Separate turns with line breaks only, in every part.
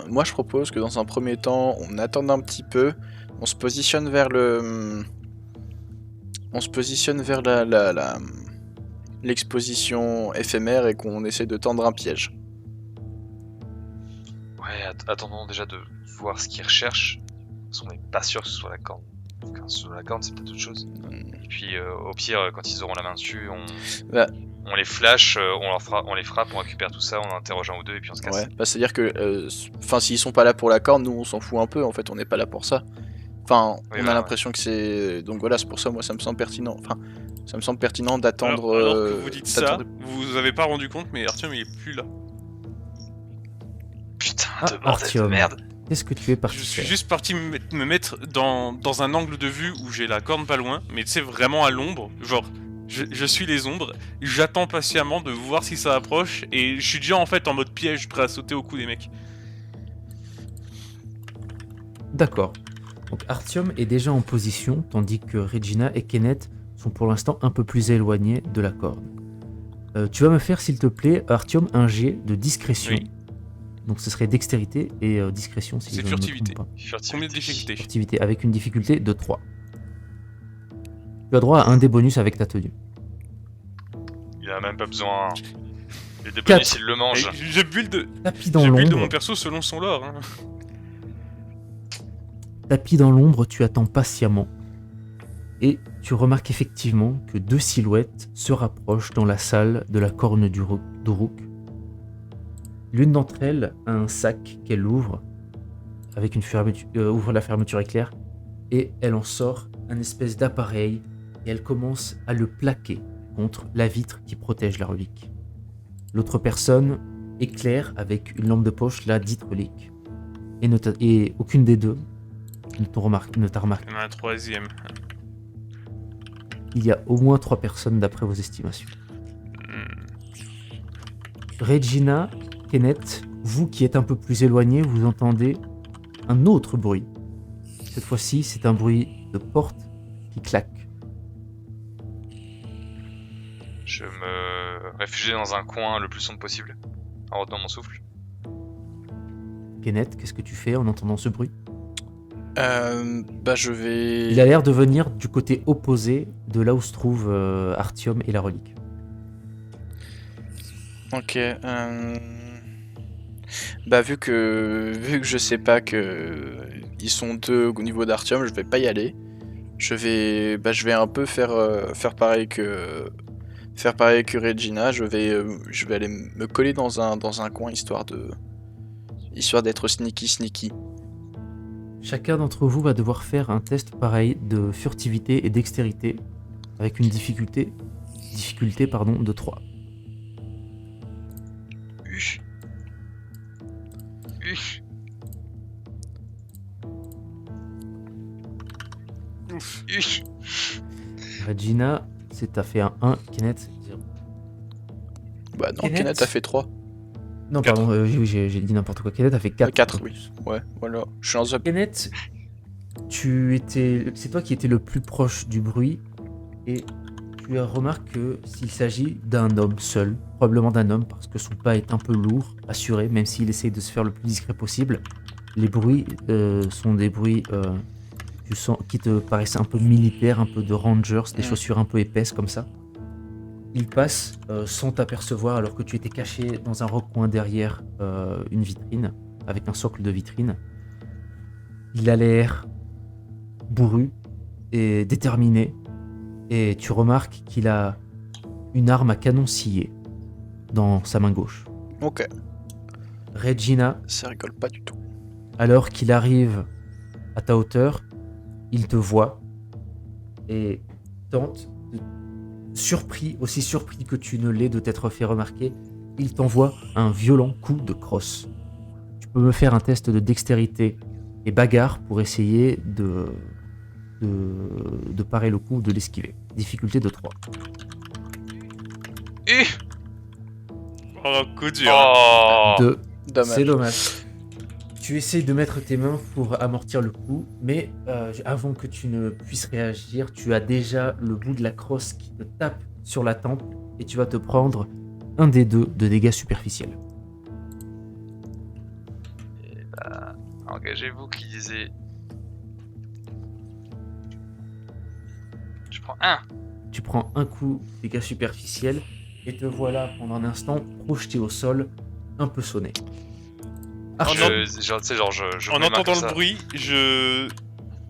Moi, je propose que dans un premier temps, on attende un petit peu, on se positionne vers l'exposition éphémère et qu'on essaie de tendre un piège.
Ouais, attendons déjà de voir ce qu'ils recherchent, parce qu'on n'est pas sûr que ce soit la corne. Quand ce soit la corne, c'est peut-être autre chose. Et puis, au pire, quand ils auront la main dessus, on les flash, on les frappe, on récupère tout ça, on interroge un ou deux et puis on se casse.
Ouais, bah c'est-à-dire que, s'ils sont pas là pour la corne, nous on s'en fout un peu, en fait, on n'est pas là pour ça. Enfin,
Oui,
on
voilà,
a l'impression que c'est... Donc voilà, c'est pour ça, moi, ça me semble pertinent. Enfin, ça me semble pertinent d'attendre...
Alors que vous dites ça, vous avez pas rendu compte, mais Artyom il est plus là.
Putain
Ah,
de bordel de
Artyom.
merde.
Qu'est-ce que tu es parti
Je suis
faire?
juste parti me mettre dans un angle de vue où j'ai la corne pas loin, mais tu sais, vraiment à l'ombre. Genre, je suis les ombres, j'attends patiemment de voir si ça approche, et je suis déjà en fait en mode piège, prêt à sauter au cou des mecs.
D'accord. Donc Artyom est déjà en position, tandis que Regina et Kenneth sont pour l'instant un peu plus éloignés de la corde. Tu vas me faire, s'il te plaît, Artyom, un jet de discrétion.
Oui.
Donc ce serait dextérité et discrétion, si
C'est
je ne me
furtivité.
trompe pas.
Combien de difficultés?
Furtivité, avec une difficulté de 3. Tu as droit à un des bonus avec ta tenue.
Il a même pas besoin. Les deux
Quatre.
bonus, il le mange.
Je build
Tapis dans
mon
l'ombre.
perso selon son lore. Hein.
Tapis dans l'ombre, tu attends patiemment. Et tu remarques effectivement que 2 silhouettes se rapprochent dans la salle de la corne d'Uruk. L'une d'entre elles a un sac qu'elle ouvre, avec une ouvre la fermeture éclair, et elle en sort un espèce d'appareil, et elle commence à le plaquer contre la vitre qui protège la relique. L'autre personne éclaire avec une lampe de poche la dite relique. Et aucune des deux ne t'a remarqué.
Il y en a un troisième.
Il y a au moins 3 personnes d'après vos estimations. Regina, Kenneth, vous qui êtes un peu plus éloignés, vous entendez un autre bruit. Cette fois-ci, c'est un bruit de porte qui claque.
Je me réfugie dans un coin le plus sombre possible, en retenant mon souffle.
Kenneth, qu'est-ce que tu fais en entendant ce bruit ?
Bah je vais...
Il a l'air de venir du côté opposé de là où se trouve Artyom et la relique.
Ok, bah vu que je sais pas que ils sont 2 au niveau d'Artyom, je vais pas y aller. Je vais un peu faire pareil que Regina. Je vais aller me coller dans un coin histoire d'être sneaky.
Chacun d'entre vous va devoir faire un test pareil de furtivité et dextérité avec une difficulté de 3.
Uch. Uch.
Ouf.
Uch.
Regina, t'as fait un 1, Kenneth 0.
Bah non, Kenneth a fait 3.
Non,
Quatre.
pardon, oui, j'ai dit n'importe quoi. Kenneth a fait 4.
4, oui. Ouais, voilà. Je suis en zone.
Kenneth, c'est toi qui étais le plus proche du bruit et tu remarques que s'il s'agit d'un homme seul, probablement d'un homme parce que son pas est un peu lourd, assuré, même s'il essaye de se faire le plus discret possible, les bruits sont des bruits tu sens, qui te paraissent un peu militaires, un peu de rangers, des chaussures un peu épaisses comme ça. Il passe sans t'apercevoir alors que tu étais caché dans un recoin derrière une vitrine, avec un socle de vitrine. Il a l'air bourru et déterminé, et tu remarques qu'il a une arme à canon scié dans sa main gauche.
Ok,
Regina,
ça rigole pas du tout.
alors qu'il arrive à ta hauteur, il te voit et tente, aussi surpris que tu ne l'es de t'être fait remarquer, il t'envoie un violent coup de crosse. Tu peux me faire un test de dextérité et bagarre pour essayer de parer le coup ou de l'esquiver. Difficulté de 3.
Oh, coup dur.
Oh.
2.
Dommage.
C'est dommage. Tu essayes de mettre tes mains pour amortir le coup, mais avant que tu ne puisses réagir, tu as déjà le bout de la crosse qui te tape sur la tempe et tu vas te prendre un des 2 de dégâts superficiels.
Et bah, engagez-vous qui disait. Je prends 1.
Tu prends un coup de dégâts superficiels et te voilà pendant un instant projeté au sol, un peu sonné.
Je
En
mets ma main
entendant
comme
le
ça.
bruit, je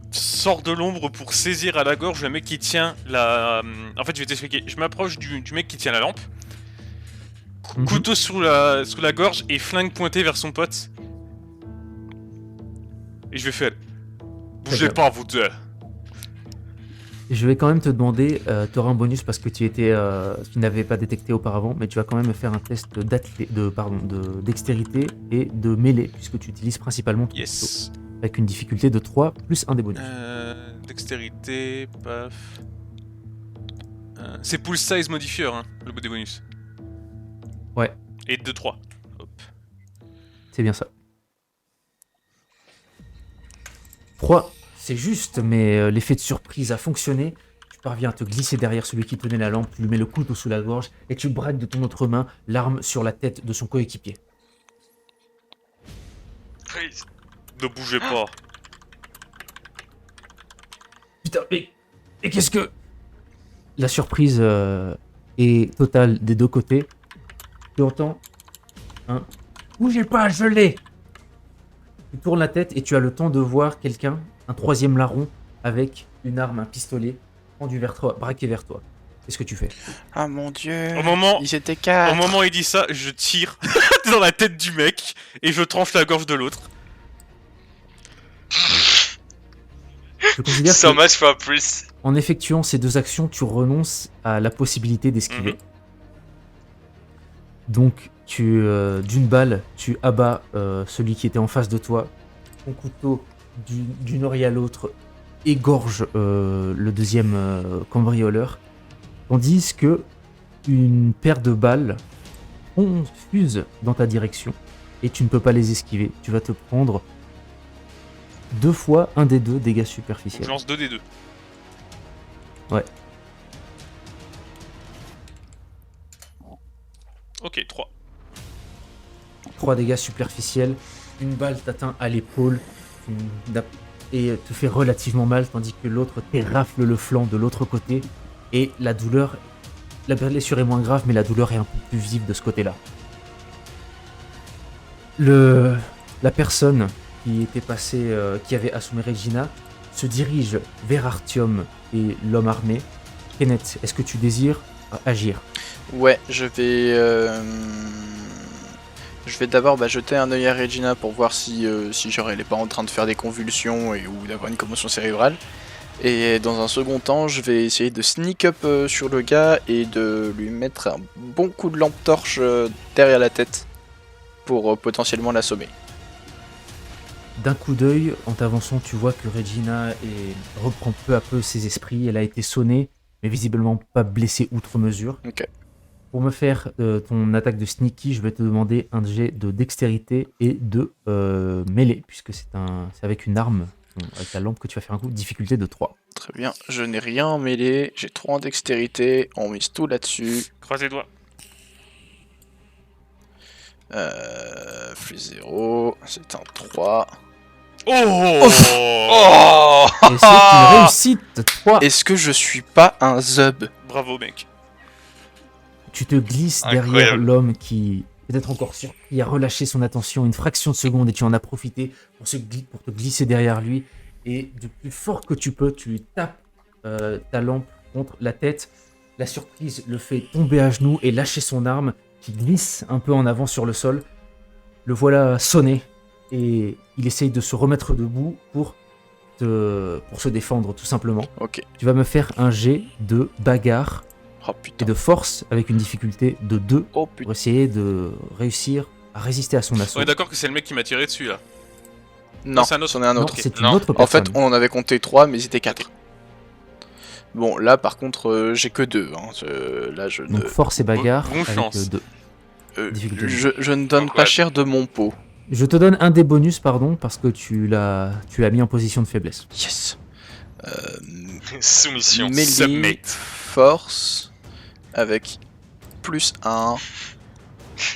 sors de l'ombre pour saisir à la gorge le mec qui tient la... En fait, je vais t'expliquer. Je m'approche du mec qui tient la lampe, couteau sous la gorge et flingue pointé vers son pote. Et je vais faire... Bougez
bien.
pas, vous deux.
Je vais quand même te demander, tu auras un bonus parce que tu n'avais pas détecté auparavant, mais tu vas quand même faire un test de dextérité et de mêlée, puisque tu utilises principalement ton couteau,
Yes.
avec une difficulté de 3 plus un des bonus.
Dextérité, paf... c'est pull size modifier, hein, le des bonus.
Ouais.
Et 2-3. Hop.
C'est bien ça. 3, c'est juste, mais l'effet de surprise a fonctionné. Tu parviens à te glisser derrière celui qui tenait la lampe, tu lui mets le couteau sous la gorge et tu braques de ton autre main l'arme sur la tête de son coéquipier.
Freeze.
Ne bougez pas.
Putain, mais qu'est-ce que... La surprise est totale des 2 côtés. Tu entends un « Bougez pas, je l'ai !» Tu tournes la tête et tu as le temps de voir quelqu'un, un 3e larron, avec une arme, un pistolet, tendu vers toi, braqué vers toi. Qu'est-ce que tu fais?
Ah mon dieu.
Au moment
Ils étaient 4.
Au moment où il dit ça, je tire dans la tête du mec et je tranche la gorge de l'autre.
Je considère
So
que,
much for plus.
en effectuant ces 2 actions, tu renonces à la possibilité d'esquiver. Donc, d'une balle, tu abats celui qui était en face de toi. Ton couteau, d'une oreille à l'autre, égorge le 2e cambrioleur. Tandis que une paire de balles fuse dans ta direction et tu ne peux pas les esquiver. Tu vas te prendre 2 fois un des 2 dégâts
Je
superficiels.
lance 2 des 2.
Ouais.
Ok, 3.
3 dégâts superficiels, une balle t'atteint à l'épaule et te fait relativement mal, tandis que l'autre t'érafle le flanc de l'autre côté. Et la blessure est moins grave, mais la douleur est un peu plus vive de ce côté-là. La personne qui était passée, qui avait assommé Regina, se dirige vers Artyom et l'homme armé. Kenneth, est-ce que tu désires agir?
Ouais, je vais d'abord jeter un œil à Regina pour voir si genre elle est pas en train de faire des convulsions ou d'avoir une commotion cérébrale. Et dans un second temps, je vais essayer de sneak up sur le gars et de lui mettre un bon coup de lampe torche derrière la tête pour potentiellement l'assommer.
D'un coup d'œil, en t'avançant, tu vois que Regina reprend peu à peu ses esprits. Elle a été sonnée, mais visiblement pas blessée outre mesure.
Ok.
Pour me faire ton attaque de sneaky, je vais te demander un jet de dextérité et de mêlée, puisque c'est avec une arme, avec la lampe que tu vas faire un coup, difficulté de 3.
Très bien, je n'ai rien en mêlée, j'ai 3 en dextérité, on mise tout là-dessus.
Croise les doigts.
Plus 0, c'est un 3.
Oh,
Oh.
Et c'est une réussite 3.
Est-ce que je suis pas un zub?
Bravo, mec.
Tu te glisses derrière
Incroyable.
l'homme qui, peut-être encore surpris, a relâché son attention une fraction de seconde et tu en as profité pour te glisser derrière lui. Et du plus fort que tu peux, tu lui tapes ta lampe contre la tête. La surprise le fait tomber à genoux et lâcher son arme qui glisse un peu en avant sur le sol. Le voilà sonné et il essaye de se remettre debout pour se défendre tout simplement.
Ok.
Tu vas me faire un jet de bagarre
Oh
et
putain.
de force avec une difficulté de 2
Oh
pour
putain.
essayer de réussir à résister à son assaut.
On est d'accord que c'est le mec qui m'a tiré dessus là.
Non,
c'est un autre.
c'en est un
Non,
autre.
c'est une
Non.
autre
En
personne.
fait, on en avait compté 3, mais ils étaient 4. Bon, là par contre, j'ai que 2. Hein. Là, je
Donc force et bagarre
Bonne
avec
chance.
2. difficulté.
je ne donne pas
Incroyable.
cher de mon pot.
Je te donne un des bonus, pardon, parce que tu l'as mis en position de faiblesse.
Yes.
Soumission.
Melee,
Submate.
force, avec plus 1,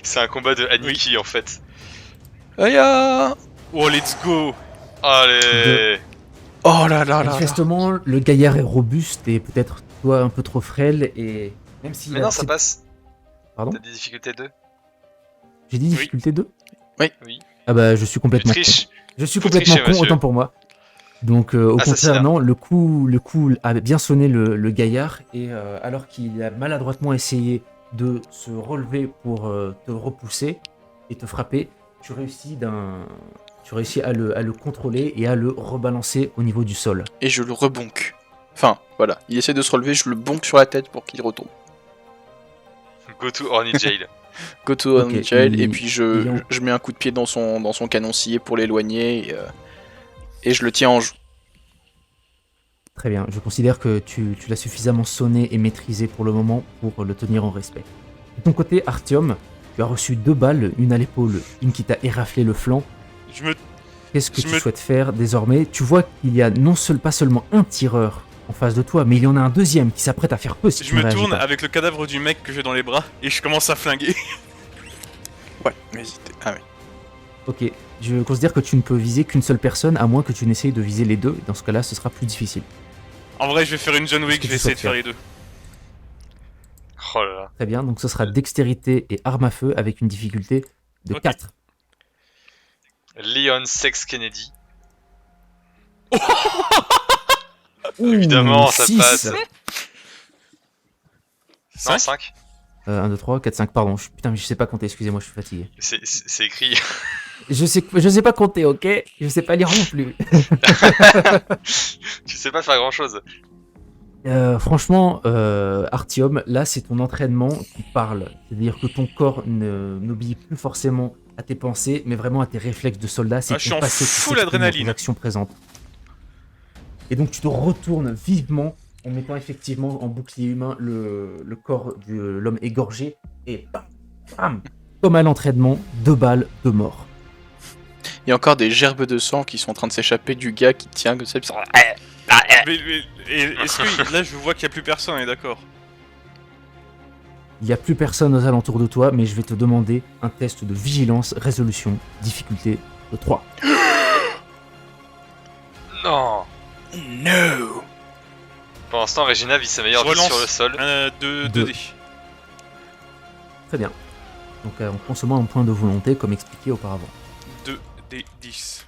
C'est un combat de Aniki en fait.
Aïe ah.
Oh, let's go.
Allez.
Oh là là là là.
Manifestement, le gaillard est robuste et peut-être toi un peu trop frêle et même si
Mais non, ça passe.
Pardon.
T'as des difficultés 2.
J'ai dit difficulté 2
Oui.
Ah bah je suis
Tu
complètement
triches.
con. Je suis
Faut
complètement
tricher,
con,
monsieur.
autant pour moi. Donc au
Assassinat.
contraire, non, le coup a bien sonné le gaillard et alors qu'il a maladroitement essayé de se relever pour te repousser et te frapper, tu réussis à le contrôler et à le rebalancer au niveau du sol.
Et je le rebonque. Enfin, voilà. Il essaie de se relever, je le bonque sur la tête pour qu'il retombe.
Go to Horny Jail.
Go to
Ok,
Jail,
il-
et puis je mets un coup de pied dans son canon scié pour l'éloigner, et je le tiens en joue.
Très bien, je considère que tu l'as suffisamment sonné et maîtrisé pour le moment pour le tenir en respect. De ton côté, Artyom, tu as reçu 2 balles, une à l'épaule, une qui t'a éraflé le flanc. Qu'est-ce que
Je
tu
me-
souhaites faire désormais? Tu vois qu'il y a pas seulement un tireur en face de toi, mais il y en a un deuxième qui s'apprête à faire feu si
Je
tu ne
me
réagis
tourne
pas.
avec le cadavre du mec que j'ai dans les bras et je commence à flinguer.
Ouais, mais ah oui.
Ok, je considère que tu ne peux viser qu'une seule personne à moins que tu n'essayes de viser les deux. Dans ce cas-là, ce sera plus difficile.
En vrai, je vais faire une John Wick,
que
je vais
tu
essayer de
souhaites
faire les deux.
Oh là là.
Très bien, donc ce sera dextérité et arme à feu avec une difficulté de
Ok.
4.
Leon Sex Kennedy.
Ouh,
Évidemment, ça
6.
passe. Non,
5
5.
1, 2, 3, 4, 5, pardon. Putain, mais je sais pas compter, excusez-moi, je suis fatigué.
C'est écrit.
Je sais pas compter, ok? Je sais pas lire non plus.
Tu sais pas faire grand chose.
Franchement, Artyom, là, c'est ton entraînement qui parle. C'est-à-dire que ton corps n'obéit plus forcément à tes pensées, mais vraiment à tes réflexes de soldat. C'est
Ah, je suis
ton
en
passé qui
full
s'exprime dans
adrénaline.
tes actions présentes. Et donc, tu te retournes vivement en mettant effectivement en bouclier humain le corps de l'homme égorgé. Et bam, bam, comme à l'entraînement, 2 balles, 2 morts.
Il y a encore des gerbes de sang qui sont en train de s'échapper du gars qui tient comme ça.
Est-ce que là je vois qu'il y a plus personne, on est d'accord?
Il n'y a plus personne aux alentours de toi, mais je vais te demander un test de vigilance, résolution, difficulté de 3.
Non.
No.
Pour l'instant, Regina vit sa meilleure
Je
vie
relance.
sur le sol.
2
Deux.
dés.
Très bien. Donc en consommant un point de volonté, comme expliqué auparavant.
2 dés 10.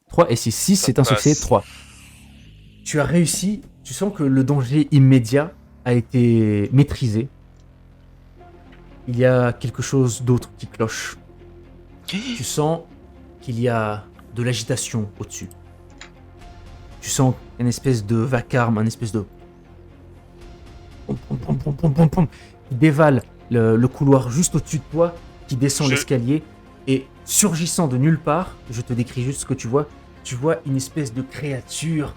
3 et 6. 6,
Ça
c'est un
passe.
succès. 3. Tu as réussi. Tu sens que le danger immédiat a été maîtrisé. Il y a quelque chose d'autre qui cloche. Tu sens qu'il y a de l'agitation au-dessus. Tu sens une espèce de vacarme, une espèce de... qui dévale le couloir juste au-dessus de toi, qui descend
Je-
l'escalier, et surgissant de nulle part, je te décris juste ce que tu vois une espèce de créature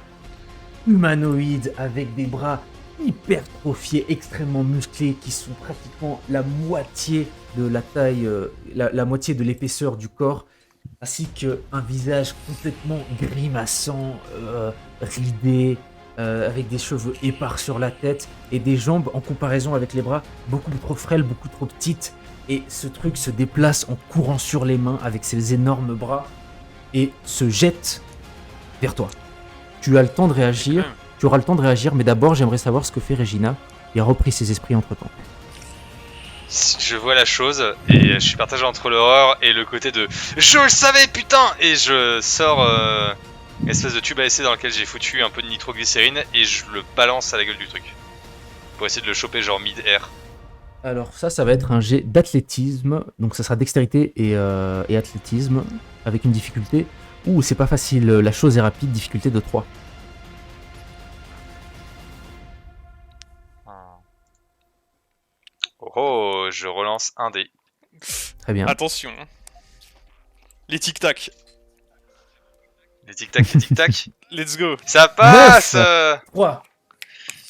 humanoïde avec des bras hypertrophiés, extrêmement musclés, qui sont pratiquement la moitié de la taille, la moitié de l'épaisseur du corps, ainsi qu'un visage complètement grimaçant, ridé, avec des cheveux épars sur la tête et des jambes en comparaison avec les bras beaucoup trop frêles, beaucoup trop petites. Et ce truc se déplace en courant sur les mains avec ses énormes bras et se jette vers toi. Tu as le temps de réagir, tu auras le temps de réagir, mais d'abord j'aimerais savoir ce que fait Regina, qui a repris ses esprits entre temps.
Je vois la chose et je suis partagé entre l'horreur et le côté de je le savais putain, et je sors une espèce de tube à essai dans lequel j'ai foutu un peu de nitroglycérine et je le balance à la gueule du truc pour essayer de le choper genre mid-air.
Alors ça va être un jet d'athlétisme, donc ça sera dextérité et athlétisme, avec une difficulté. Ouh, c'est pas facile, la chose est rapide, difficulté de 3.
Oh, je relance un dé.
Très bien.
Attention. Les tic-tac.
Les tic-tac, les tic-tac.
Let's go.
Ça passe.
3.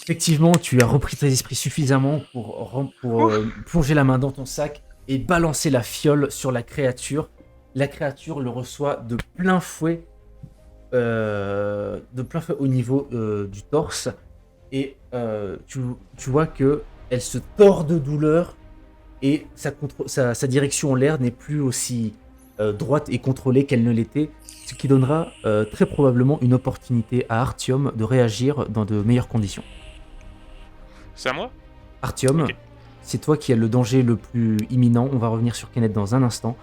Effectivement, tu as repris tes esprits suffisamment pour plonger la main dans ton sac et balancer la fiole sur la créature. La créature le reçoit de plein fouet au niveau du torse. Et tu vois que elle se tord de douleur et sa direction en l'air n'est plus aussi droite et contrôlée qu'elle ne l'était, ce qui donnera très probablement une opportunité à Artyom de réagir dans de meilleures conditions.
C'est à moi?
Artyom,
Ok.
c'est toi qui as le danger le plus imminent. On va revenir sur Kenneth dans un instant.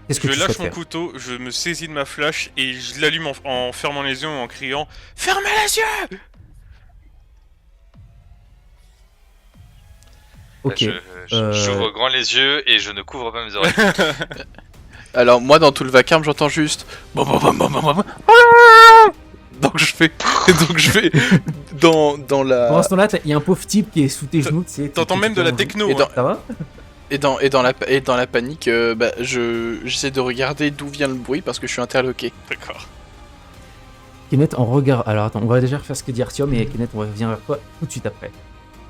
Qu'est-ce que
Je
tu
lâche
souhaites
mon
faire?
couteau, je me saisis de ma flash et je l'allume en fermant les yeux en criant « Fermez les yeux !»
Ok.
J'ouvre grand les yeux et je ne couvre pas mes oreilles.
Alors moi dans tout le vacarme j'entends juste donc je fais dans la
Pendant ce temps-là, il y a un pauvre type qui est sous tes genoux.
T'entends même de la techno.
Et dans-
Ça va?
et dans la panique j'essaie de regarder d'où vient le bruit parce que je suis interloqué.
D'accord.
Kenneth, en regard. Alors attends, on va déjà refaire ce que dit Artyom et Kenneth, on revient vers toi tout de suite après.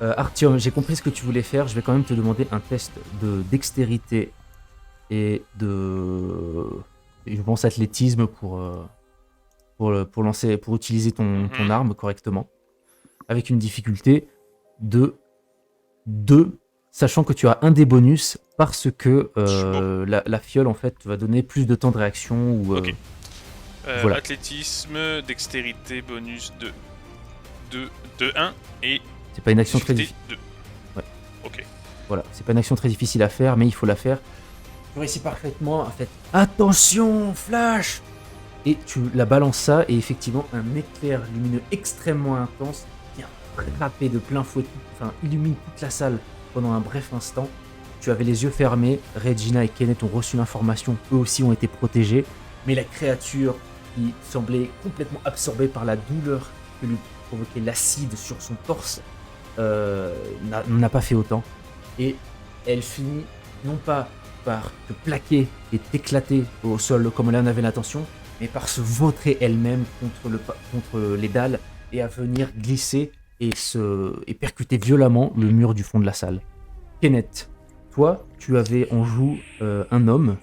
Artyom, j'ai compris ce que tu voulais faire. Je vais quand même te demander un test de dextérité et de. Je pense athlétisme pour utiliser ton arme correctement. Avec une difficulté de 2, sachant que tu as un des bonus parce que la fiole en fait va donner plus de temps de réaction. Ou,
Ok.
Voilà.
Athlétisme, dextérité, bonus de 1 et
C'est pas une action très
difficulté
difficile.
2.
Ouais.
Ok.
Voilà, c'est pas une action très difficile à faire, mais il faut la faire. Tu réussis parfaitement, en fait. Attention, flash! Et tu la balances ça, et effectivement, un éclair lumineux extrêmement intense vient frapper de plein fouet, enfin, illumine toute la salle pendant un bref instant. Tu avais les yeux fermés, Regina et Kenneth ont reçu l'information, eux aussi ont été protégés, mais la créature qui semblait complètement absorbée par la douleur que lui provoquait l'acide sur son torse n'a pas fait autant. Et elle finit non pas par te plaquer et t'éclater au sol comme elle en avait l'intention, mais par se vautrer elle-même contre les dalles et à venir glisser et percuter violemment le mur du fond de la salle. Kenneth, toi, tu avais en joue un homme,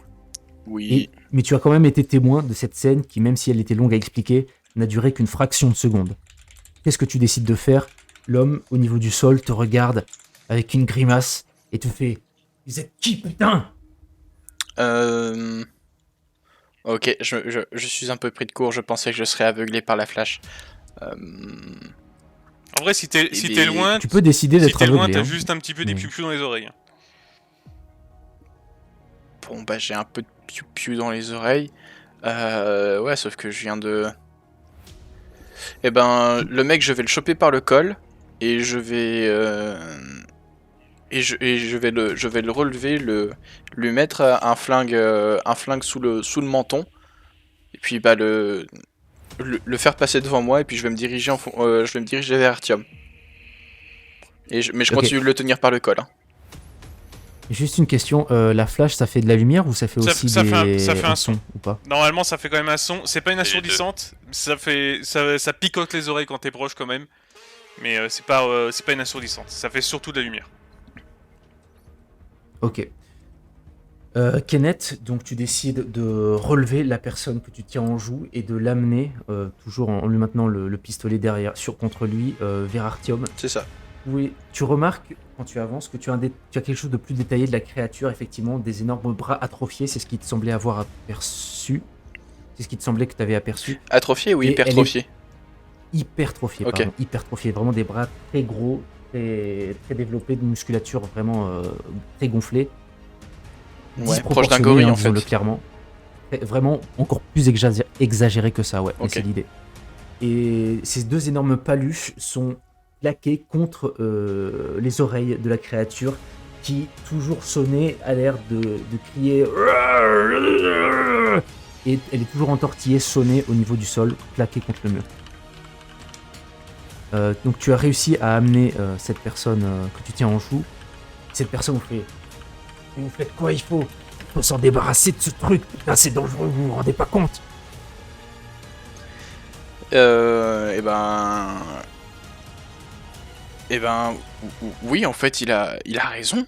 Oui.
mais tu as quand même été témoin de cette scène qui, même si elle était longue à expliquer, n'a duré qu'une fraction de seconde. Qu'est-ce que tu décides de faire? L'homme, au niveau du sol, te regarde avec une grimace et te fait « Vous êtes qui, putain ?»
Ok, je suis un peu pris de court, je pensais que je serais aveuglé par la flash.
En vrai, si t'es loin,
Tu peux décider
si
d'être
t'es loin,
aveuglé.
t'as
hein.
juste un petit peu des
Mais-
piou-piou dans les oreilles.
Bon bah j'ai un peu de piou-piou dans les oreilles. Ouais, sauf que je viens de... Eh ben, le mec, je vais le choper par le col et je vais je vais le relever, lui mettre un flingue sous le menton et puis bah le faire passer devant moi et puis je vais me diriger vers Artyom. Mais je
Ok.
continue de le tenir par le col. Hein.
Juste une question, la flash, ça fait de la lumière ou ça fait
Ça-
aussi
ça fait un
son ou pas?
Normalement, ça fait quand même un son. C'est pas une
C'est les
assourdissante. Ça picote les oreilles quand t'es proche quand même. Mais c'est pas une assourdissante. Ça fait surtout de la lumière.
Ok. Kenneth, donc tu décides de relever la personne que tu tiens en joue et de l'amener, toujours en lui maintenant le pistolet derrière, contre lui, vers Artyom.
C'est ça.
Oui, tu remarques quand tu avances que tu as quelque chose de plus détaillé de la créature, effectivement, des énormes bras atrophiés, c'est ce qui te semblait avoir aperçu. C'est ce qui te semblait que tu avais aperçu.
Atrophié ou
Et
hypertrophié?
Hypertrophié,
Ok.
pardon. Hypertrophié, vraiment des bras très gros, très, très développés, de musculature vraiment très gonflée.
Ouais, proche d'un gorille en fait.
disons-le clairement. Vraiment encore plus exagéré que ça, ouais, mais
Ok.
c'est l'idée. Et ces deux énormes paluches sont plaquées contre les oreilles de la créature qui, toujours sonnée, a l'air de crier. Et elle est toujours entortillée, sonnée au niveau du sol, plaquée contre le mur. Donc tu as réussi à amener cette personne que tu tiens en joue. Cette personne vous fait... Vous faites quoi? Il faut s'en débarrasser de ce truc. Putain, c'est dangereux, vous vous rendez pas compte?
Eh ben, oui, en fait, il a raison.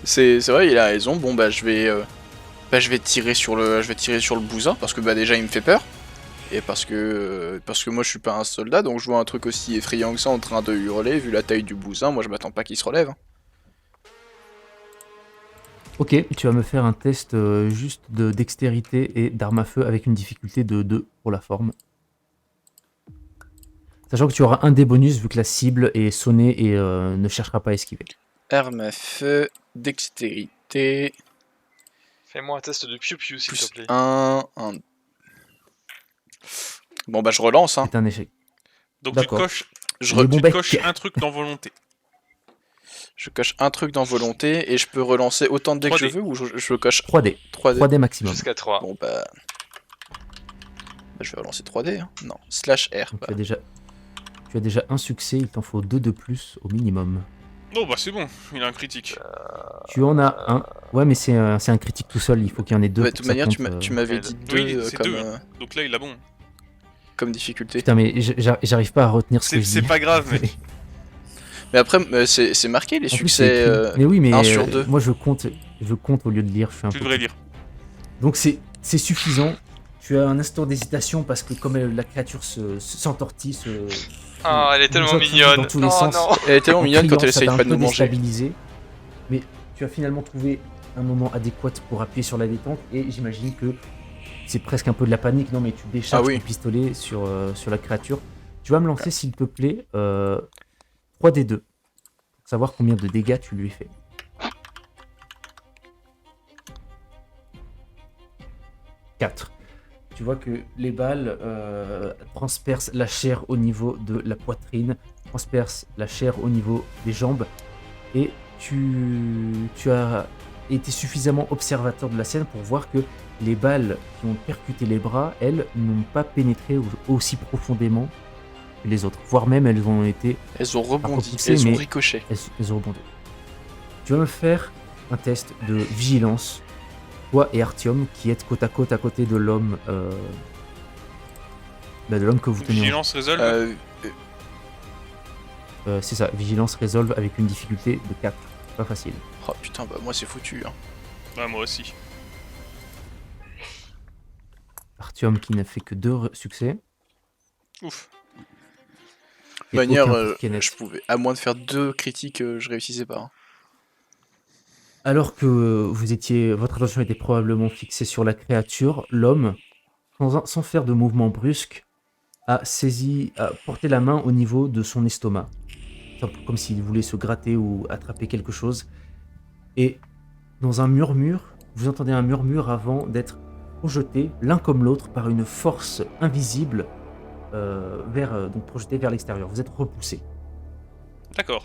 C'est vrai, il a raison. Bon, bah, je vais tirer sur le bousin parce que bah déjà il me fait peur et parce que moi je suis pas un soldat, donc je vois un truc aussi effrayant que ça en train de hurler. Vu la taille du bousin, moi je m'attends pas qu'il se relève.
Ok, tu vas me faire un test juste de dextérité et d'arme à feu avec une difficulté de 2 pour la forme. Sachant que tu auras un des bonus vu que la cible est sonnée et ne cherchera pas à esquiver.
Arme à feu, dextérité.
Fais-moi un test de piou-piou, s'il te
Plus
plaît.
1. Bon, bah, je relance. Hein.
C'est un échec.
Donc tu te
D'accord.
coches,
Je,
Les
re-
bons
tu te
becs.
coches un truc dans volonté.
je coche un truc dans volonté et je peux relancer autant de dés que je
3D.
veux ou je coche
3D.
3D.
3D maximum.
Jusqu'à 3.
Bon, bah, je vais relancer 3D. Hein. Non, /R.
Donc,
Bah.
tu as déjà un succès, il t'en faut 2 de plus au minimum.
Oh bah c'est bon, il a un critique.
Tu en as un. Ouais, mais c'est un critique tout seul, il faut qu'il y en ait 2.
Ouais, de toute manière, tu m'avais dit
Oui,
2
c'est
comme,
2. Donc là il a bon.
comme difficulté.
Putain, mais j'arrive pas à retenir ce que je dis.
C'est pas grave mec.
Mais après, c'est marqué les
En plus,
succès.
c'est écrit. Mais oui, mais
1 sur 2.
moi je compte au lieu de lire. Je suis un
Tu
peu
devrais lire.
Donc c'est suffisant. Tu as un instant d'hésitation parce que comme la créature s'entortille,
Ah, elle est tellement
bougeotte
mignonne.
dans tous les
Oh
sens.
non.
Elle est tellement
en
mignonne quand
criant,
elle
ça
essaye
t'a
pas
un
de
peu
nous manger.
déstabilisé. Mais tu as finalement trouvé un moment adéquat pour appuyer sur la détente et j'imagine que c'est presque un peu de la panique. Non mais tu décharges ton pistolet sur la créature. Tu vas me lancer s'il te plaît 3d2 pour savoir combien de dégâts tu lui fais. 4. Tu vois que les balles transpercent la chair au niveau de la poitrine, transpercent la chair au niveau des jambes, et tu as été suffisamment observateur de la scène pour voir que les balles qui ont percuté les bras, elles, n'ont pas pénétré aussi profondément que les autres, voire même elles ont été...
Elles ont rebondi,
repoussées,
elles ont
mais
ricoché.
elles ont rebondi. Tu vas me faire un test de vigilance. Toi et Artyom qui êtes côte à côté de l'homme de l'homme que vous tenez.
Vigilance résolve.
C'est ça, vigilance résolve avec une difficulté de 4. Pas facile.
Oh putain, bah moi c'est foutu. Hein.
Ouais, moi aussi.
Artyom qui n'a fait que 2 succès.
Ouf.
De manière,
aucun critique net.
je pouvais, à moins de faire 2 critiques, je réussissais pas. Hein.
Alors que votre attention était probablement fixée sur la créature, l'homme, sans faire de mouvement brusque, a porté la main au niveau de son estomac. Comme s'il voulait se gratter ou attraper quelque chose. Et dans un murmure, vous entendez un murmure avant d'être projeté, l'un comme l'autre, par une force invisible, donc projeté vers l'extérieur. Vous êtes repoussé.
D'accord.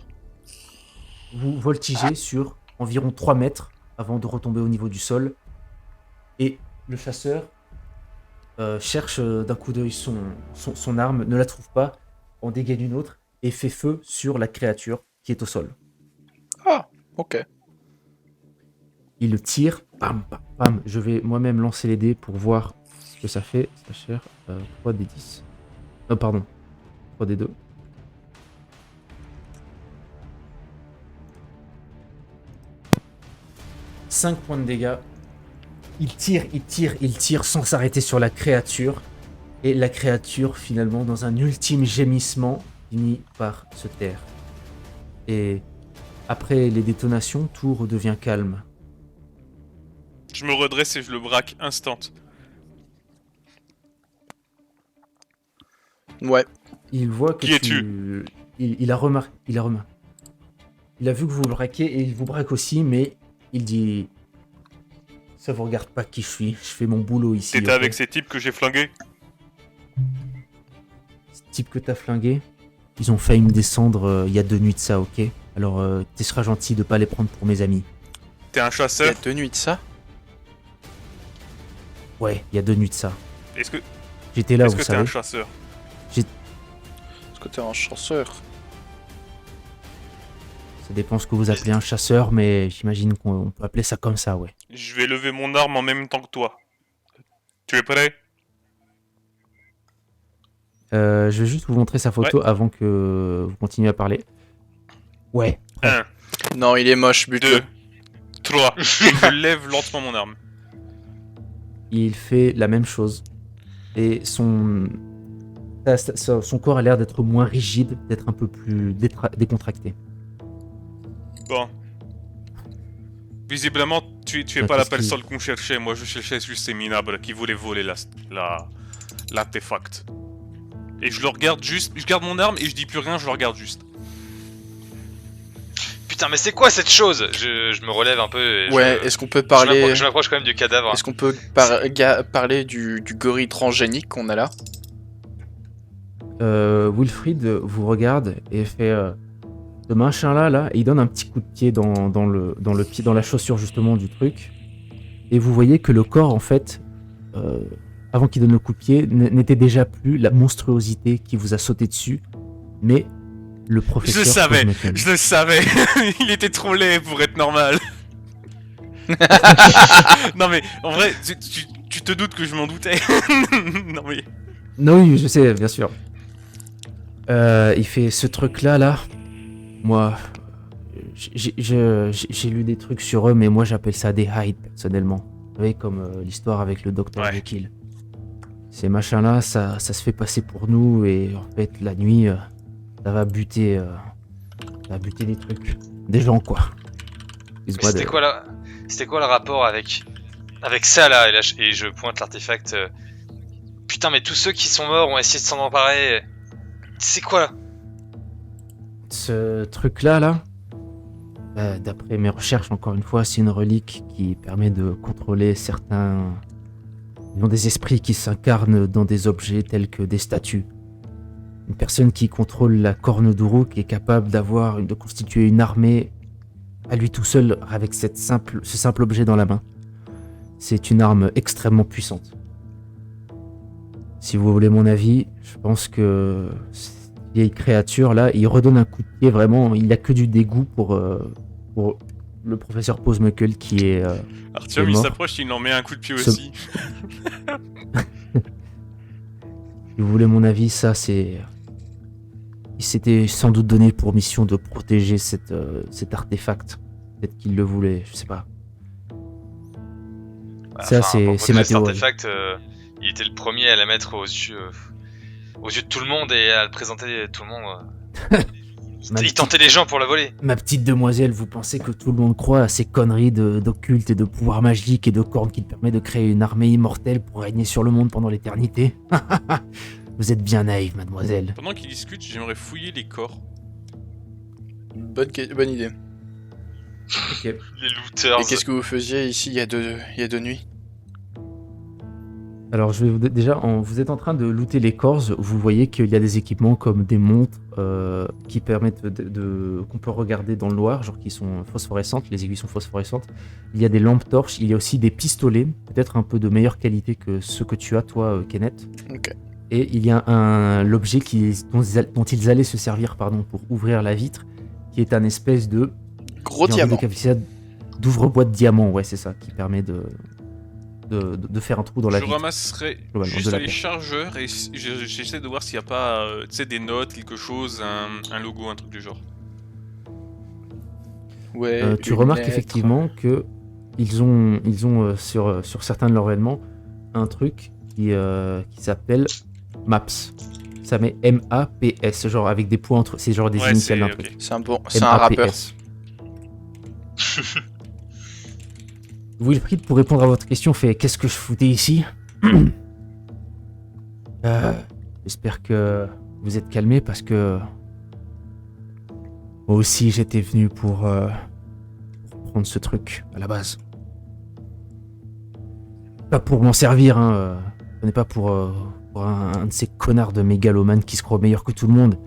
Vous voltigez sur environ 3 mètres avant de retomber au niveau du sol. Et le chasseur cherche d'un coup d'œil son arme, ne la trouve pas, en dégaine une autre et fait feu sur la créature qui est au sol.
Ah, ok.
Il tire, pam, pam, pam. Je vais moi-même lancer les dés pour voir ce que ça fait. Ça cher 3d10. Pardon, 3d2. « 5 points de dégâts. Il tire sans s'arrêter sur la créature. Et la créature, finalement, dans un ultime gémissement, finit par se taire. Et après les détonations, tout redevient calme.
Je me redresse et je le braque instant.
Ouais.
Il voit que
Qui es-tu ?
Il a remarqué. Il a vu que vous le braquez et il vous braque aussi, mais il dit... Ça vous regarde pas qui je suis, je fais mon boulot ici.
T'étais
ok.
avec ces types que j'ai flingués ?
Ce type que t'as flingué, ils ont failli me descendre il y a 2 nuits de ça, ok? Alors tu seras gentil de pas les prendre pour mes amis.
T'es un
Il y
chasseur ?
a 2 nuits de ça.
Ouais, il y a 2 nuits de ça.
Est-ce que
J'étais là,
est-ce
vous
que t'es
savez.
un chasseur ?
Est-ce que t'es un chasseur?
Ça dépend ce que vous appelez un chasseur, mais j'imagine qu'on peut appeler ça comme ça, ouais.
Je vais lever mon arme en même temps que toi. Tu es prêt ?
Je vais juste vous montrer sa photo avant que vous continuiez à parler. Ouais.
1,
Non, il est moche,
2,
bute-le.
3. Et je lève lentement mon arme.
Il fait la même chose. Et son corps a l'air d'être moins rigide, d'être un peu plus décontracté.
Bon. Visiblement, Tu es pas la personne qu'on cherchait, moi je cherchais juste ces minables qui voulaient voler l'artefact. Et je le regarde juste, je garde mon arme et je dis plus rien, je le regarde juste.
Putain, mais c'est quoi cette chose? Je me relève un peu. Et
est-ce qu'on peut parler...
Je m'approche quand même du cadavre.
Est-ce qu'on peut parler du gorille transgénique qu'on a là?
Wilfried vous regarde et fait ce machin là, et il donne un petit coup de pied dans le pied, dans la chaussure justement du truc. Et vous voyez que le corps, en fait, avant qu'il donne le coup de pied, n'était déjà plus la monstruosité qui vous a sauté dessus, mais le professeur.
Je le savais. Il était trop laid pour être normal. Non mais en vrai, tu te doutes que je m'en doutais. Non mais.
Non oui, je sais, bien sûr. Il fait ce truc là. Moi, j'ai lu des trucs sur eux, mais moi j'appelle ça des hides personnellement. Vous voyez, comme l'histoire avec le docteur Jekyll. Ces machins là, ça se fait passer pour nous, et en fait la nuit, ça va buter des trucs, des gens quoi.
C'était quoi le rapport avec ça là, et je pointe l'artefact. Putain, mais tous ceux qui sont morts ont essayé de s'en emparer. C'est quoi là?
Ce truc là, d'après mes recherches, encore une fois, c'est une relique qui permet de contrôler certains... Ils ont des esprits qui s'incarnent dans des objets tels que des statues. Une personne qui contrôle la corne d'Uruk est capable de constituer une armée à lui tout seul avec ce simple objet dans la main. C'est une arme extrêmement puissante. Si vous voulez mon avis, je pense que cette vieille créature là, il redonne un coup de pied vraiment, il a que du dégoût pour le professeur Posmekel qui est
Artyom, il s'approche, il en met un coup de pied aussi.
Si vous voulez mon avis, ça c'est... Il s'était sans doute donné pour mission de protéger cet artefact. Peut-être qu'il le voulait, je sais pas.
Ça c'est ma théorie. Cet artefact, il était le premier à la mettre aux yeux de tout le monde et à le présenter à tout le monde. Il tentait les gens pour la voler.
Ma petite demoiselle, vous pensez que tout le monde croit à ces conneries d'occulte et de pouvoir magique et de cornes qui te permet de créer une armée immortelle pour régner sur le monde pendant l'éternité? Vous êtes bien naïve, mademoiselle.
Pendant qu'ils discutent, j'aimerais fouiller les corps.
Bonne idée.
Ok.
Les looters.
Et qu'est-ce que vous faisiez ici il y a deux nuits?
Alors, vous êtes en train de looter les corps. Vous voyez qu'il y a des équipements comme des montres qui permettent qu'on peut regarder dans le noir, genre qui sont phosphorescentes, les aiguilles sont phosphorescentes. Il y a des lampes torches, il y a aussi des pistolets, peut-être un peu de meilleure qualité que ceux que tu as, toi, Kenneth.
Ok.
Et il y a l'objet dont ils allaient se servir pour ouvrir la vitre, qui est un espèce de...
Gros diamant.
D'ouvre-boîte diamant, ouais, c'est ça, qui permet de faire un trou dans la vitre.
Je ramasserai juste les chargeurs et j'essaie de voir s'il n'y a pas des notes, quelque chose, un logo, un truc du genre.
Ouais.
Tu remarques effectivement que ils ont sur certains de leurs vêtements un truc qui s'appelle Maps. Ça met M-A-P-S, genre avec des points entre... C'est genre des initiales d'un truc.
C'est un rappeur.
Wilfried, pour répondre à votre question, fait qu'est-ce que je foutais ici? J'espère que vous êtes calmés parce que moi aussi j'étais venu pour prendre ce truc à la base. Pas pour m'en servir, hein. Ce n'est pas pour un de ces connards de mégalomanes qui se croient meilleur que tout le monde.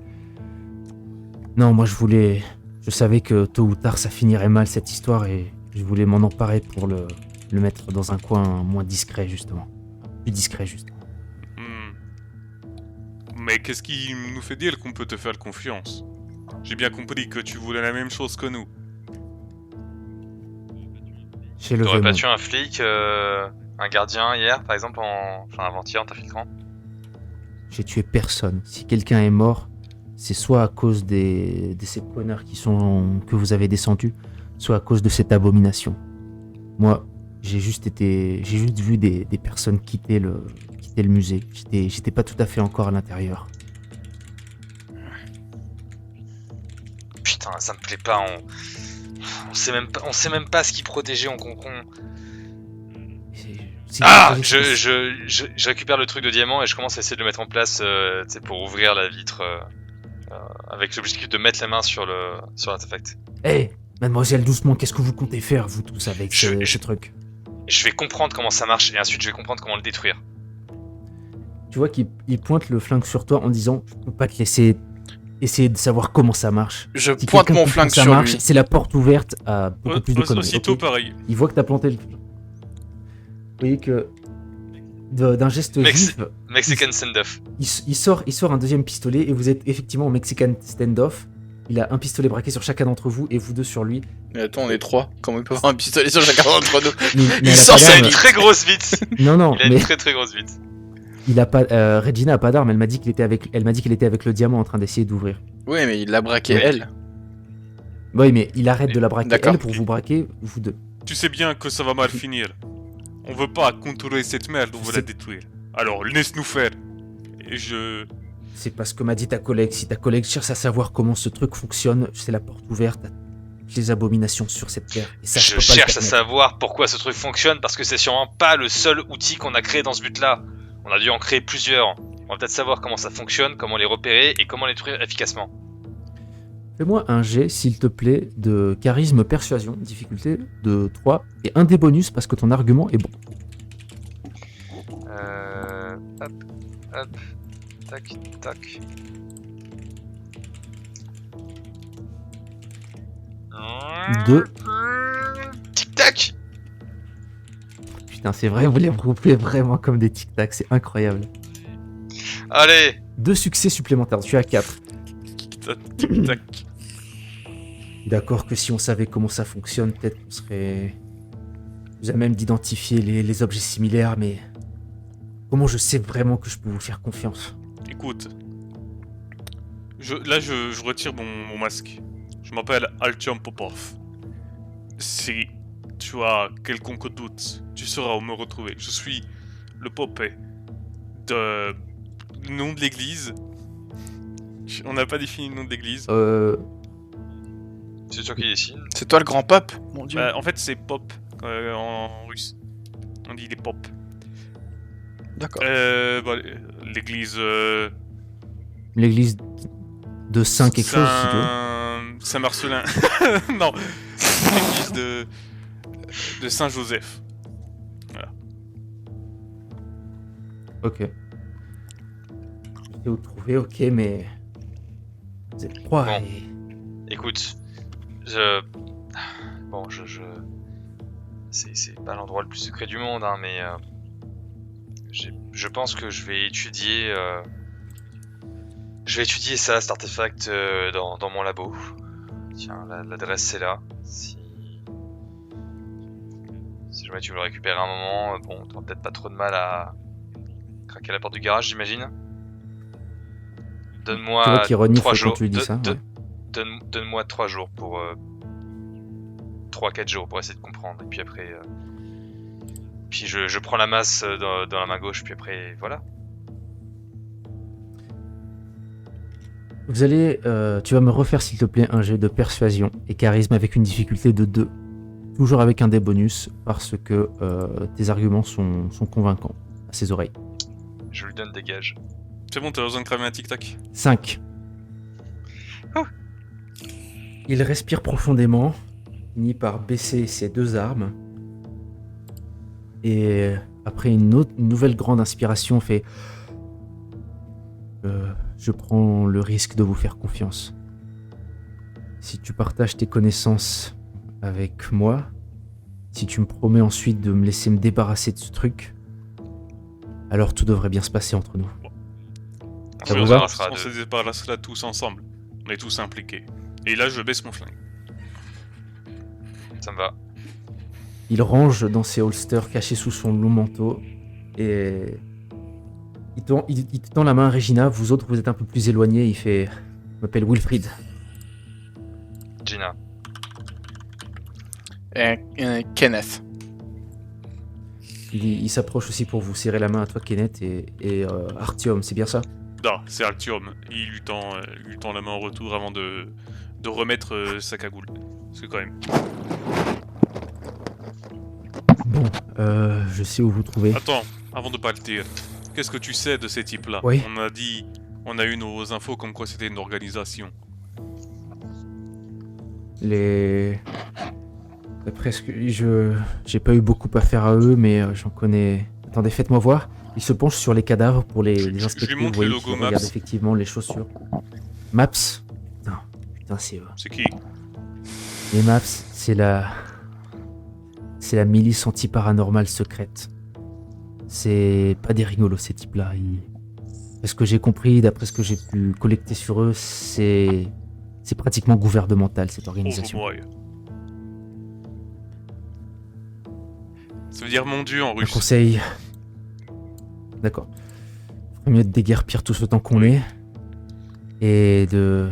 Non, moi je savais que tôt ou tard ça finirait mal cette histoire et je voulais m'en emparer pour le mettre dans un coin moins discret justement. Plus discret justement.
Mais qu'est-ce qui nous fait dire qu'on peut te faire confiance? J'ai bien compris que tu voulais la même chose que nous.
T'aurais pas tué un flic, un gardien hier par exemple, avant-hier en t'infiltrant?
J'ai tué personne. Si quelqu'un est mort, c'est soit à cause de ces connards que vous avez descendus, soit à cause de cette abomination. Moi, j'ai juste vu des personnes quitter le musée. J'étais pas tout à fait encore à l'intérieur.
Putain, ça me plaît pas. On sait même pas ce qui protégeait en concon. Je récupère le truc de diamant et je commence à essayer de le mettre en place pour ouvrir la vitre avec l'objectif de mettre la main sur l'artefact.
Hé, mademoiselle, doucement, qu'est-ce que vous comptez faire, vous tous, avec ce truc?
Je vais comprendre comment ça marche et ensuite je vais comprendre comment le détruire.
Tu vois qu'il pointe le flingue sur toi en disant « Je peux pas te laisser essayer de savoir comment ça marche. »
Je pointe mon flingue sur lui.
C'est la porte ouverte à beaucoup plus de conneries.
Aussitôt, pareil.
Il voit que t'as planté le... Vous voyez que d'un geste vif...
Mexican standoff.
Il sort un deuxième pistolet et vous êtes effectivement en Mexican standoff. Il a un pistolet braqué sur chacun d'entre vous et vous deux sur lui.
Mais attends, on est 3. Comment il peut avoir un pistolet sur chacun d'entre nous?
Il
sort
ça. Il a une très grosse bite.
Non,
il a une très grosse bite.
Il a pas. Regina a pas d'arme. Elle m'a dit qu'il était avec le diamant en train d'essayer d'ouvrir.
Oui, mais il l'a braqué elle.
Oui, mais il arrête de la braquer elle pour vous braquer vous deux.
Tu sais bien que ça va mal finir. On veut pas contrôler cette merde, on veut la détruire. Alors laisse-nous faire. Et
C'est parce que m'a dit ta collègue. Si ta collègue cherche à savoir comment ce truc fonctionne, c'est la porte ouverte à toutes les abominations sur cette terre. Et ça,
je cherche à savoir pourquoi ce truc fonctionne parce que c'est sûrement pas le seul outil qu'on a créé dans ce but-là. On a dû en créer plusieurs. On va peut-être savoir comment ça fonctionne, comment les repérer et comment les détruire efficacement.
Fais-moi un jet, s'il te plaît, de charisme persuasion, difficulté de 3, et un des bonus parce que ton argument est bon.
Hop, tac, tac.
Deux.
Tic-tac.
Putain, c'est vrai, vous les regroupez vraiment comme des tic-tac, c'est incroyable.
Allez.
2 succès supplémentaires, tu as 4.
Tic-tac.
D'accord que si on savait comment ça fonctionne, peut-être qu'on serait... Vous avez même d'identifier les objets similaires, mais... Comment je sais vraiment que je peux vous faire confiance?
Écoute, je retire mon masque. Je m'appelle Artyom Popov. Si tu as quelconque doute, tu sauras où me retrouver. Je suis le popé de nom de l'église. On n'a pas défini le nom de l'église.
C'est toi qui décide.
C'est toi le grand pape, mon dieu.
En fait, c'est pop en russe. On dit les pop.
D'accord.
L'église.
L'église de Saint quelque chose, si tu veux.
Saint-Marcelin. Non. L'église de Saint-Joseph. Voilà.
Ok. Je sais où trouver, ok, mais... Vous êtes 3
bon.
et...
Écoute, Bon, c'est pas l'endroit le plus secret du monde, hein, mais... Je pense que je vais étudier... ça, cet artefact, dans mon labo. Tiens, l'adresse c'est là. Si jamais tu veux le récupérer un moment, bon, t'auras peut-être pas trop de mal à craquer la porte du garage, j'imagine. Donne-moi 3 jours.
Tu lui dis ça, ouais.
Donne-moi 3 jours pour... 3-4 jours pour essayer de comprendre. Et puis après... Puis je prends la masse dans la main gauche, puis après, voilà.
Vous allez... tu vas me refaire, s'il te plaît, un jet de persuasion et charisme avec une difficulté de 2. Toujours avec un des bonus, parce que tes arguments sont convaincants à ses oreilles.
Je lui donne des gages.
C'est bon, t'as besoin de cramer un tic-tac.
5.
Oh.
Il respire profondément, finit par baisser ses 2 armes, et après une nouvelle grande inspiration fait... je prends le risque de vous faire confiance. Si tu partages tes connaissances avec moi, si tu me promets ensuite de me laisser me débarrasser de ce truc, alors tout devrait bien se passer entre nous.
Ça vous va ? On se débarrassera tous ensemble. On est tous impliqués. Et là, je baisse mon flingue.
Ça me va.
Il range dans ses holsters cachés sous son long manteau et il te tend la main à Regina. Vous autres, vous êtes un peu plus éloignés. Il fait... Je m'appelle Wilfried.
Gina.
Kenneth.
Il s'approche aussi pour vous serrer la main à toi, Kenneth, et Artyom, c'est bien ça?
Non, c'est Artyom. Il lui tend la main en retour avant de remettre sa cagoule Parce que quand même...
Bon, je sais où vous trouvez.
Attends, avant de partir, qu'est-ce que tu sais de ces types-là?
Oui.
On a eu nos infos comme quoi c'était une organisation.
Presque, j'ai pas eu beaucoup à faire à eux, mais j'en connais. Attendez, faites-moi voir. Il se penche sur les cadavres pour les inspecter.
Je lui montre
vous voyez
le logo
qu'il
Maps.
regarde effectivement les chaussures. Maps. Putain, c'est eux.
C'est qui?
Les Maps, c'est la milice anti-paranormale secrète. C'est pas des rigolos ces types-là. D'après ce que j'ai compris, d'après ce que j'ai pu collecter sur eux, c'est pratiquement gouvernemental cette organisation.
Oh, ça veut dire mon dieu en
Un
russe.
conseil. D'accord. Il ferait mieux de déguerpir tout ce temps qu'on est et de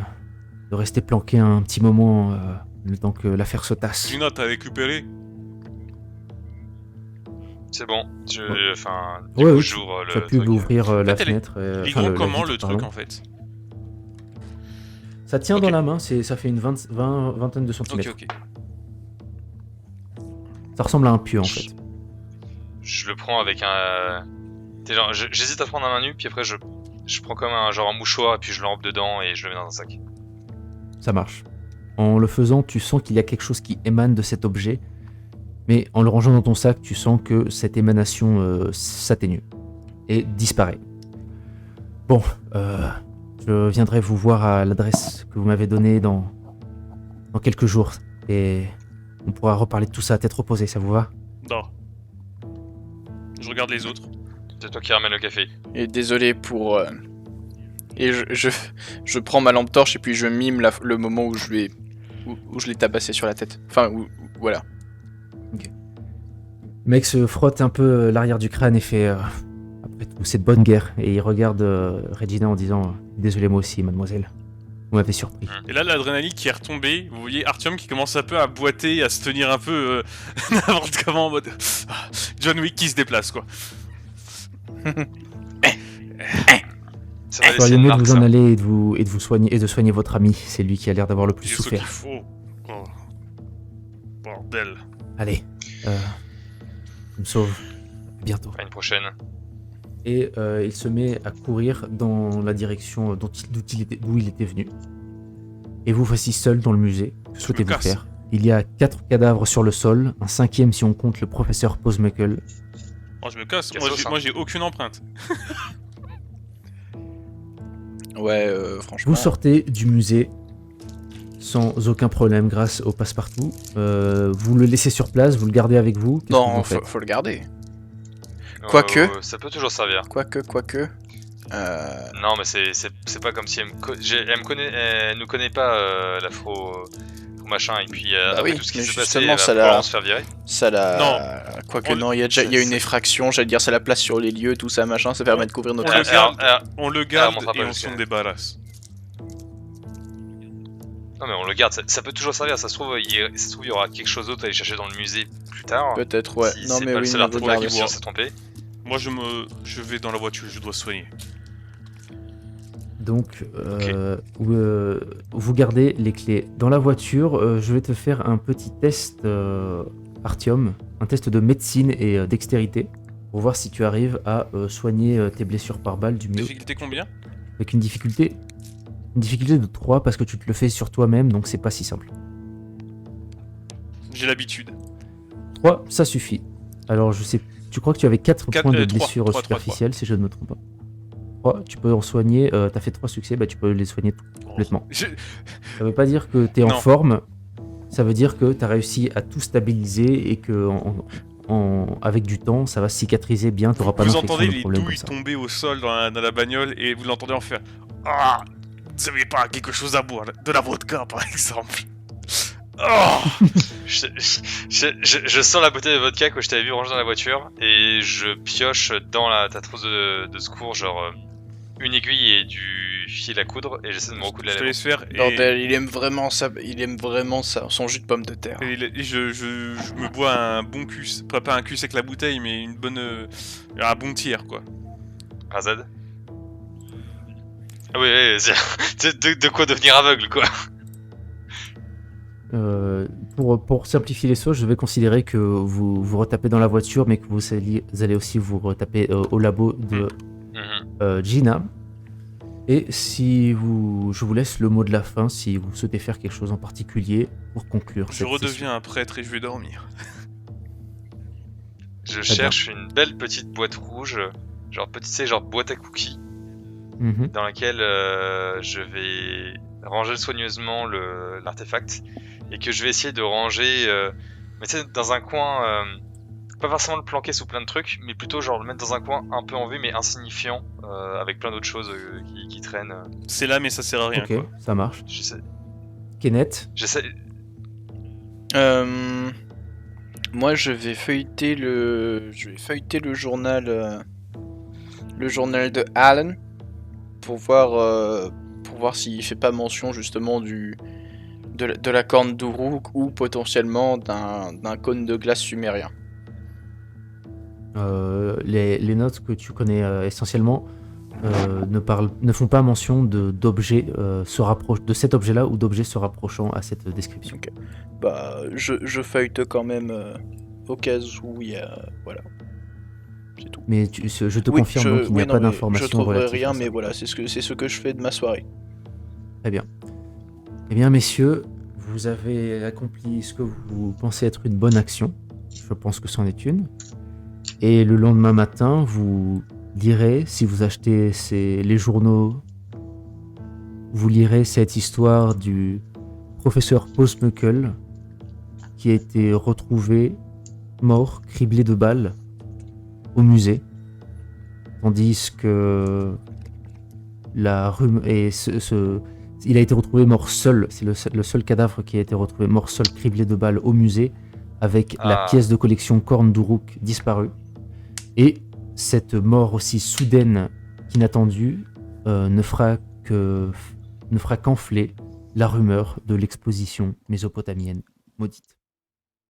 rester planqué un petit moment le temps que l'affaire se tasse.
Gina, t'as récupéré?
C'est bon, enfin,
Ouais,
du coup,
oui,
j'ouvre
Tu as
le
pu
truc.
ouvrir la
En fait,
fenêtre.
Il est
enfin,
gros
la
comment
vitre,
le truc
pardon.
en fait?
Ça tient
Ok.
dans la main, ça fait une vingtaine de centimètres.
Ok.
Ça ressemble à un pieu en fait.
Je le prends avec un... Genre, j'hésite à prendre un main nue, puis après je prends comme un mouchoir, et puis je l'enrobe dedans, et je le mets dans un sac.
Ça marche. En le faisant, tu sens qu'il y a quelque chose qui émane de cet objet, mais en le rangeant dans ton sac, tu sens que cette émanation s'atténue et disparaît. Bon, je viendrai vous voir à l'adresse que vous m'avez donnée dans quelques jours, et on pourra reparler de tout ça à tête reposée, ça vous va?
Non. Je regarde les autres.
C'est toi qui ramène le café.
Et désolé pour... Et je prends ma lampe torche et puis je mime le moment où je l'ai tabassé sur la tête. Enfin, voilà.
Le mec se frotte un peu l'arrière du crâne et fait après tout, c'est de bonne guerre. Et il regarde Regina en disant désolé, moi aussi, mademoiselle. Vous m'avez surpris.
Et là, l'adrénaline qui est retombée, vous voyez Artyom qui commence un peu à boiter, à se tenir un peu n'importe comment en mode John Wick qui se déplace quoi.
Ça va
Soyez
laisser une
mieux de
marque,
vous en
ça.
aller et de vous soigner et de soigner votre ami. C'est lui qui a l'air d'avoir le plus
J'ai ce qu'il
souffert.
faut. Oh. Bordel.
Allez, je me sauve. À bientôt.
À une prochaine.
Et il se met à courir dans la direction d'où il était venu. Et vous voici seul dans le musée. Que souhaitez-vous
casse.
faire? Il y a 4 cadavres sur le sol, un 5e si on compte le professeur Posmuckle.
Oh, je me casse.
Cassos, hein.
Moi, j'ai aucune empreinte.
Ouais, franchement...
Vous sortez du musée sans aucun problème grâce au passe-partout. Vous le laissez sur place, vous le gardez avec vous. Qu'est-ce que vous
Non,
en faites
faut le garder. Quoique.
Ça peut toujours servir.
Quoique...
Non, mais c'est pas comme si elle nous connaît pas, l'afro machin, et puis
Bah
après
oui,
tout ce qui
mais
s'est passé,
justement,
elle
ça
va
l'a-
probablement se faire virer.
Ça la...
Non.
Quoique
On-
non, il y a une effraction, j'allais dire, ça la place sur les lieux, tout ça, machin, ça permet de couvrir notre...
On le garde,
alors,
on le garde
montera pas
et on
jusqu'à-
s'en débarrasse.
Non mais on le garde, ça peut toujours servir, ça se trouve il y aura quelque chose d'autre à aller chercher dans le musée plus tard.
Peut-être, ouais.
Si
Non,
c'est
mais
pas
oui,
le seul
mais vous
artefact
gardez
qui
ça.
s'est trompé.
Moi, je vais dans la voiture, je dois soigner.
Donc, vous gardez les clés. Dans la voiture, je vais te faire un petit test Artyom, un test de médecine et dextérité, pour voir si tu arrives à soigner tes blessures par balle du mieux.
Difficulté combien?
Avec une difficulté de 3 parce que tu te le fais sur toi-même, donc c'est pas si simple.
J'ai l'habitude.
3, ça suffit. Alors, tu crois que tu avais 4
Quatre,
points de
trois,
blessures
trois,
superficielles, si je ne me trompe pas. 3, tu peux en soigner, t'as fait 3 succès, bah tu peux les soigner complètement. Ça veut pas dire que t'es en
Non.
forme, ça veut dire que t'as réussi à tout stabiliser et que avec du temps, ça va cicatriser bien, t'auras pas
Vous
d'infection
entendez
de
les
problème comme
douilles
ça.
tomber au sol dans la bagnole et vous l'entendez en faire Ah, vous avez pas quelque chose à boire, de la vodka par exemple. Oh.
Je sens la bouteille de vodka que je t'avais vu ranger dans la voiture et je pioche dans ta trousse de secours genre une aiguille et du fil à coudre et j'essaie de me recoudre la
Je te
lèvre.
laisse faire et,
Bordel, il aime vraiment ça, son jus de pomme de terre.
et je me bois un bon cul, pas un cul avec la bouteille mais une bonne un bon tiers quoi.
Razad. Ah oui, c'est de quoi devenir aveugle quoi.
pour simplifier les choses, je vais considérer que vous vous retapez dans la voiture, mais que vous allez aussi vous retaper au labo de Gina. Et je vous laisse le mot de la fin si vous souhaitez faire quelque chose en particulier pour conclure.
Je redeviens un prêtre et je vais dormir.
Je cherche une belle petite boîte rouge, genre boîte à cookies, dans laquelle je vais ranger soigneusement l'artefact et que je vais essayer de ranger, mais tu sais, dans un coin, pas forcément le planquer sous plein de trucs, mais plutôt genre le mettre dans un coin un peu en vue mais insignifiant, avec plein d'autres choses qui traînent.
C'est là mais ça sert à rien.
Ok, ça marche.
J'essaie.
Kenneth.
Moi, je vais feuilleter le journal, de Alan pour voir s'il fait pas mention justement de la corne d'Uruk ou potentiellement d'un cône de glace sumérien.
Les notes que tu connais essentiellement ne font pas mention d'objets de cet objet-là ou d'objets se rapprochant à cette description.
Okay. Bah, je feuillete quand même au cas où il y a... Voilà. C'est tout.
Mais je te confirme qu'il n'y a pas d'informations
je trouverai
relatives
rien,
à ça.
mais voilà, c'est ce que je fais de ma soirée.
Très bien. Eh bien, messieurs, vous avez accompli ce que vous pensez être une bonne action. Je pense que c'en est une. Et le lendemain matin, vous lirez, si vous achetez les journaux, vous lirez cette histoire du professeur Bosmukel qui a été retrouvé mort, criblé de balles au musée, tandis que il a été retrouvé mort seul. C'est le seul cadavre qui a été retrouvé mort seul, criblé de balles au musée, avec la pièce de collection Corne d'Uruk disparue. Et cette mort aussi soudaine qu'inattendue ne fera qu'enfler la rumeur de l'exposition mésopotamienne maudite.